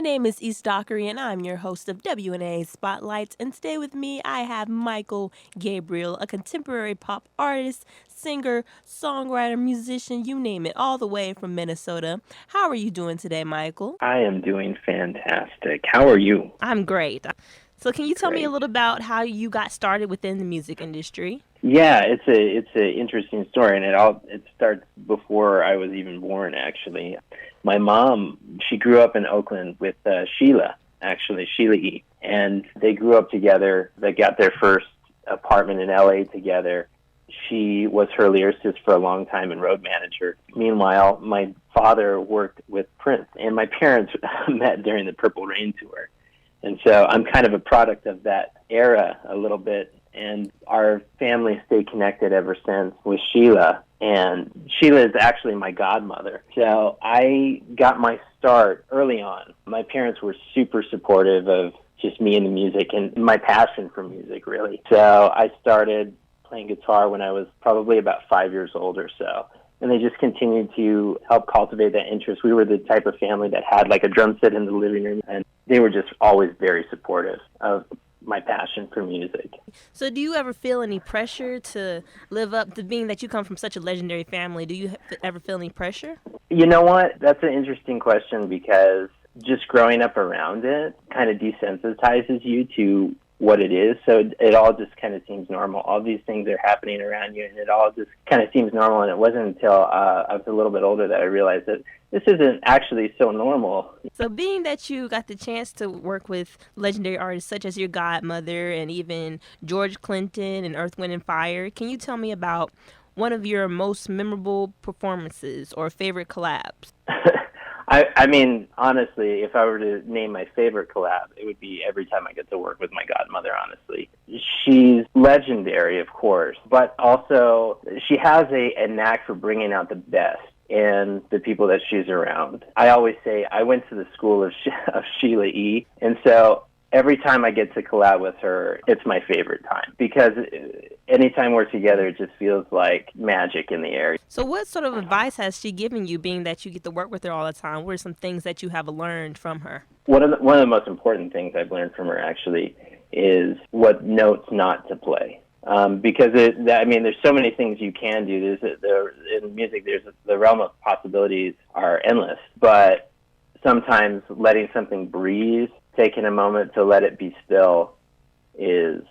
My name is East Dockery, and I'm your host of WNAA Spotlights. And today with me, I have Mychael Gabriel, a contemporary pop artist, singer, songwriter, musician, you name it, all the way from Minnesota. How are you doing today, Mychael? I am doing fantastic. How are you? I'm great. So can you tell me a Great. little about how you got started within the music industry? Yeah, it's a interesting story, and it starts before I was even born. Actually, my mom, she grew up in Oakland with Sheila E, and they grew up together. They got their first apartment in LA together. She was her lyricist for a long time and road manager. Meanwhile, my father worked with Prince, and my parents met during the Purple Rain tour. And so I'm kind of a product of that era a little bit. And our family stayed connected ever since with Sheila. And Sheila is actually my godmother. So I got my start early on. My parents were super supportive of just me and the music and my passion for music, really. So I started playing guitar when I was probably about 5 years old or so. And they just continued to help cultivate that interest. We were the type of family that had like a drum set in the living room, and they were just always very supportive of my passion for music. So do you ever feel any pressure to live up to being that you come from such a legendary family? Do you ever feel any pressure? You know what? That's an interesting question because just growing up around it kind of desensitizes you to what it is. So it all just kind of seems normal. All these things are happening around you, and it all just kind of seems normal. And it wasn't until I was a little bit older that I realized that this isn't actually so normal. So being that you got the chance to work with legendary artists such as your godmother and even George Clinton and Earth, Wind, and Fire, can you tell me about one of your most memorable performances or favorite collabs? I mean, honestly, if I were to name my favorite collab, it would be every time I get to work with my godmother, honestly. She's legendary, of course, but also she has a knack for bringing out the best in the people that she's around. I always say I went to the school of Sheila E., and so every time I get to collab with her, it's my favorite time because anytime we're together, it just feels like magic in the air. So what sort of advice has she given you, being that you get to work with her all the time? What are some things that you have learned from her? One of the most important things I've learned from her, actually, is what notes not to play. Because, there's so many things you can do. In music, the realm of possibilities are endless. But sometimes letting something breathe, taking a moment to let it be still is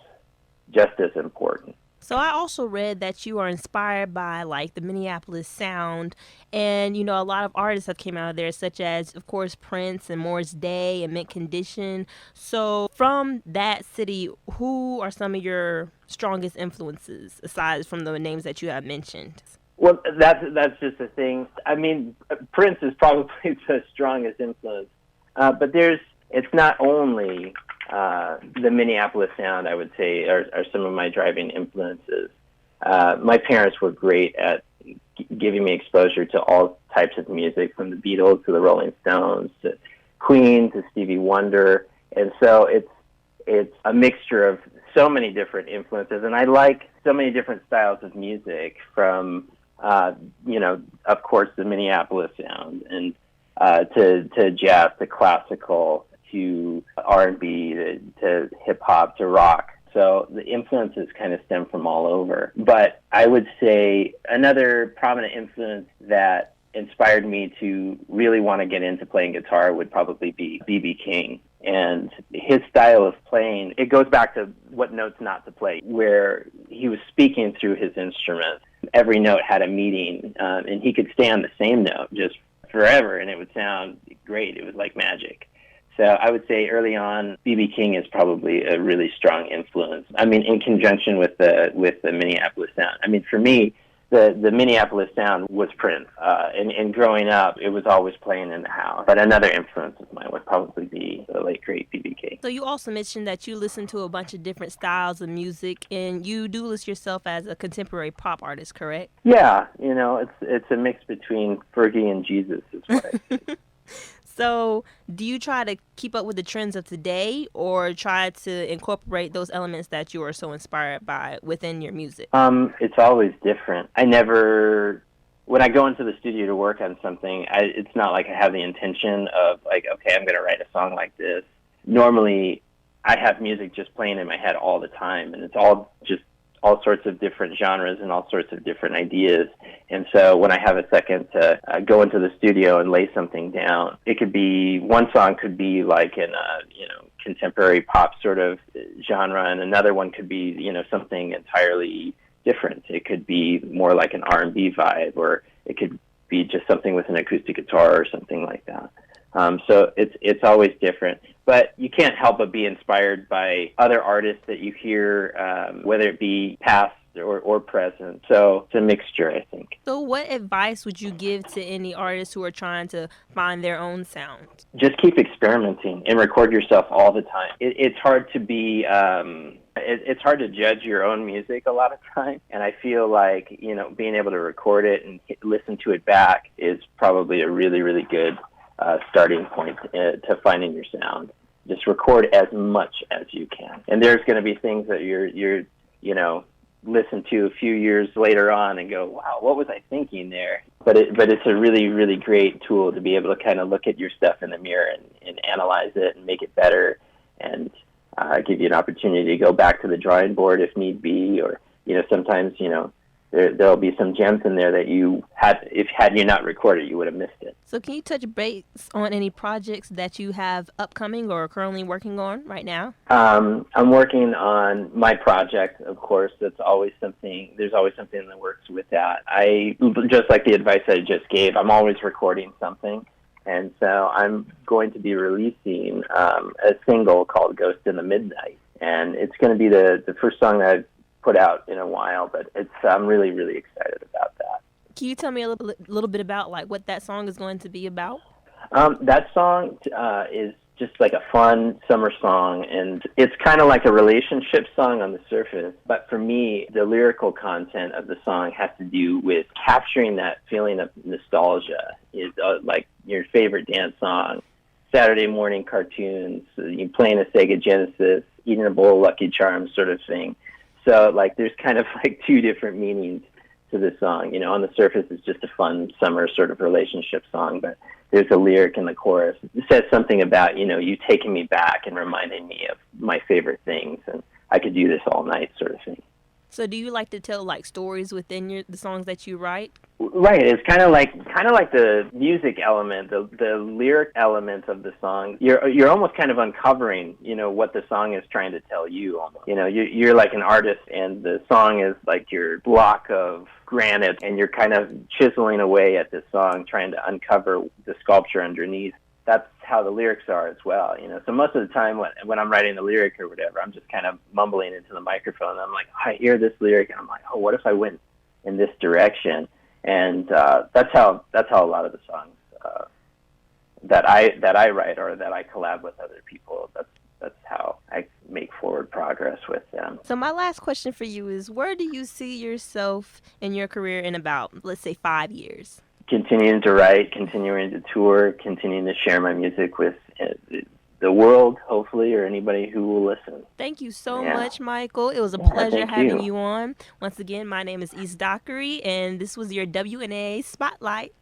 just as important. So I also read that you are inspired by like the Minneapolis sound, and a lot of artists have came out of there, such as of course Prince and Morris Day and Mint Condition. So from that city, who are some of your strongest influences aside from the names that you have mentioned? Well, that's just the thing. I mean, Prince is probably the strongest influence, but it's not only the Minneapolis sound, I would say, are some of my driving influences. My parents were great at giving me exposure to all types of music, from the Beatles to the Rolling Stones to Queen to Stevie Wonder. And so it's a mixture of so many different influences. And I like so many different styles of music, from, of course, the Minneapolis sound, and to jazz, to classical, to R&B, to hip-hop, to rock. So the influences kind of stem from all over. But I would say another prominent influence that inspired me to really want to get into playing guitar would probably be B.B. King. And his style of playing, it goes back to what notes not to play, where he was speaking through his instrument. Every note had a meaning, and he could stay on the same note just forever, and it would sound great. It was like magic. So I would say early on, B.B. King is probably a really strong influence. I mean, in conjunction with the Minneapolis sound. I mean, for me, the Minneapolis sound was Prince. And growing up, it was always playing in the house. But another influence of mine would probably be the late, great B.B. King. So you also mentioned that you listen to a bunch of different styles of music, and you do list yourself as a contemporary pop artist, correct? Yeah, it's a mix between Fergie and Jesus is what I say. So do you try to keep up with the trends of today, or try to incorporate those elements that you are so inspired by within your music? It's always different. I never when I go into the studio to work on something, it's not like I have the intention of like, okay, I'm going to write a song like this. Normally, I have music just playing in my head all the time, and it's all just all sorts of different genres and all sorts of different ideas. And so when I have a second to go into the studio and lay something down, it could be, one song could be like in a, contemporary pop sort of genre, and another one could be, something entirely different. It could be more like an R&B vibe, or it could be just something with an acoustic guitar or something like that. So it's always different, but you can't help but be inspired by other artists that you hear, whether it be past or present. So it's a mixture, I think. So what advice would you give to any artists who are trying to find their own sound? Just keep experimenting and record yourself all the time. It's hard to be... it's hard to judge your own music a lot of times, and I feel like, being able to record it and listen to it back is probably a really, really good starting point to finding your sound. Just record as much as you can, and there's going to be things that you're listen to a few years later on and go, wow, what was I thinking there? But it's a really, really great tool to be able to kind of look at your stuff in the mirror and analyze it and make it better, and give you an opportunity to go back to the drawing board if need be, or sometimes there'll be some gems in there that had you not recorded, you would have missed it. So can you touch base on any projects that you have upcoming or are currently working on right now? I'm working on my project, of course. There's always something in the works with that. I, just like the advice I just gave, I'm always recording something. And so I'm going to be releasing a single called Ghost in the Midnight. And it's going to be the first song that I've put out in a while, but I'm really, really excited about that. Can you tell me a little bit about like what that song is going to be about? That song is just like a fun summer song, and it's kind of like a relationship song on the surface. But for me, the lyrical content of the song has to do with capturing that feeling of nostalgia. Is like your favorite dance song, Saturday morning cartoons, you playing a Sega Genesis, eating a bowl of Lucky Charms sort of thing. So like there's kind of like two different meanings to the song. On the surface it's just a fun summer sort of relationship song, but there's a lyric in the chorus that says something about, you taking me back and reminding me of my favorite things, and I could do this all night sort of thing. So do you like to tell like stories within the songs that you write? Right. It's kind of like the music element, the lyric element of the song. You're almost kind of uncovering, what the song is trying to tell you. Almost. You're like an artist, and the song is like your block of granite, and you're kind of chiseling away at this song, trying to uncover the sculpture underneath. That's how the lyrics are as well, So most of the time when I'm writing the lyric or whatever, I'm just kind of mumbling into the microphone. And I'm like, I hear this lyric, and I'm like, oh, what if I went in this direction? And that's how a lot of the songs that I write or that I collab with other people. That's how I make forward progress with them. So my last question for you is, where do you see yourself in your career in about, let's say, 5 years? Continuing to write, continuing to tour, continuing to share my music with the world, hopefully, or anybody who will listen. Thank you so much, Mychael. It was a pleasure having you on. Once again, my name is East Dockery, and this was your WNAA Spotlight.